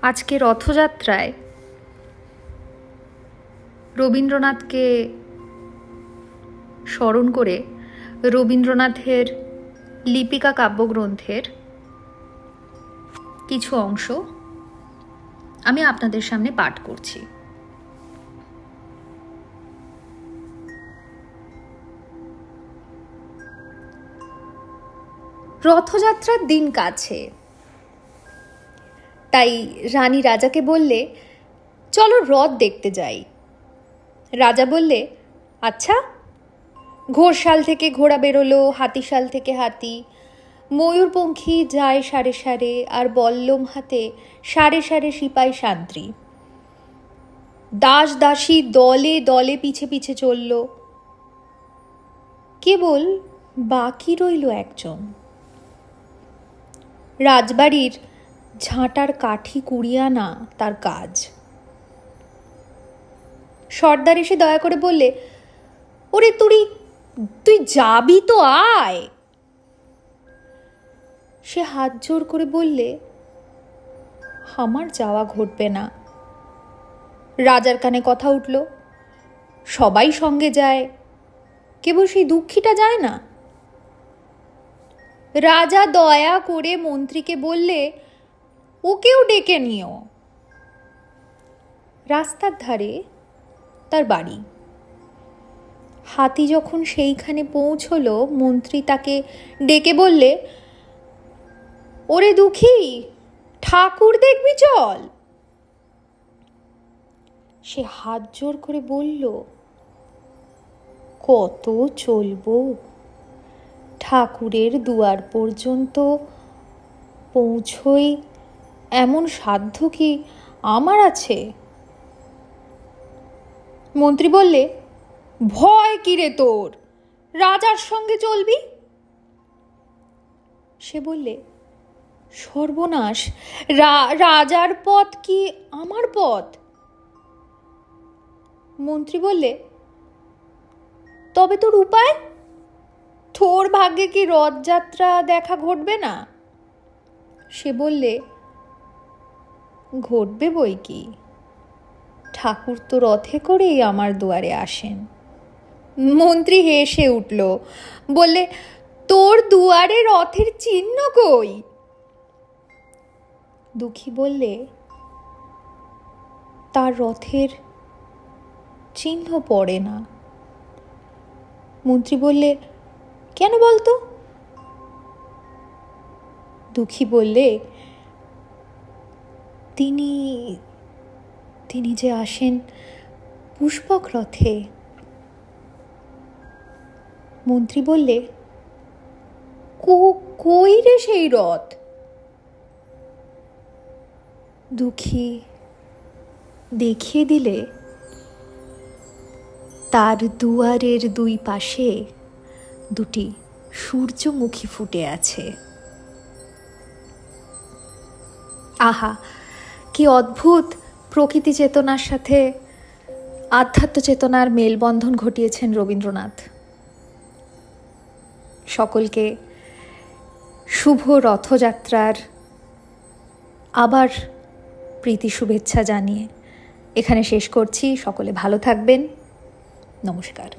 আজকে রথযাত্রায় রবীন্দ্রনাথকে স্মরণ করে রবীন্দ্রনাথের লিপিকা কাব্যগ্রন্থের কিছু অংশ আমি আপনাদের সামনে পাঠ করছি। রথযাত্রার দিন কাছে, তাই রানী রাজাকে বললে, চলো রথ দেখতে যাই। রাজা বললে, আচ্ছা। ঘোড়শাল থেকে ঘোড়া বেরোলো, হাতিশাল থেকে হাতি, ময়ূরপঙ্খী যায় সারে সারে, আর বল্লম হাতে সারে সারে সিপাই সান্ত্রী। দাস দাসী দলে দলে পিছে পিছে চলল। কেবল বাকি রইল একজন। রাজবাড়ির ঝাঁটার কাঠি কুড়িয়ে আনা তার কাজ। সর্দার এসে দয়া করে বললে, ওরে তুই যাবি তো, আয়। সে হাত জোর করে বললে, আমার যাওয়া ঘটবে না। রাজার কানে কথা উঠল, সবাই সঙ্গে যায়, কেবল সেই দুঃখীটা যায় না। রাজা দয়া করে মন্ত্রীকে বললে, ওকেও ডেকে নিও। রাস্তার ধারে তার বাড়ি। হাতি যখন সেইখানে পৌঁছলো, মন্ত্রী তাকে ডেকে বললে, ওরে দুঃখী, ঠাকুর দেখবি চল। সে হাত জোর করে বলল, কত চলবো? ঠাকুরের দুয়ার পর্যন্ত পৌঁছই এমন সাধ্য কি আমার আছে? মন্ত্রী বললে, ভয় কিরে তোর, রাজার সঙ্গে চলবি? সে বললে, সর্বনাশ, রাজার পথ কি আমার পথ? মন্ত্রী বললে, তবে তোর উপায়? তোর ভাগ্যে কি রথযাত্রা দেখা ঘটবে না? সে বললে, ঘটবে বই কি, ঠাকুর তো রথে করেই আমার দুয়ারে আসেন। মন্ত্রী হেসে উঠল, বললে, তোর দুয়ারে রথের চিহ্ন কই? দুঃখী বললে, তার রথের চিহ্ন পড়ে না। মন্ত্রী বললে, কেন বলতো? দুঃখী বললে, তিনি যে আসেন পুষ্পক রথে। মন্ত্রী বললে, কই রে সেই রথ? দুঃখী দেখিয়ে দিলে, তার দুয়ারের দুই পাশে দুটি সূর্যমুখী ফুটে আছে। আহা, কি অদ্ভুত প্রকৃতি চেতনার সাথে আধ্যাত্ম চেতনার মেলবন্ধন ঘটিয়েছেন রবীন্দ্রনাথ। সকলকে শুভ রথযাত্রার আবার প্রীতি শুভেচ্ছা জানিয়ে এখানে শেষ করছি। সকলে ভালো থাকবেন। নমস্কার।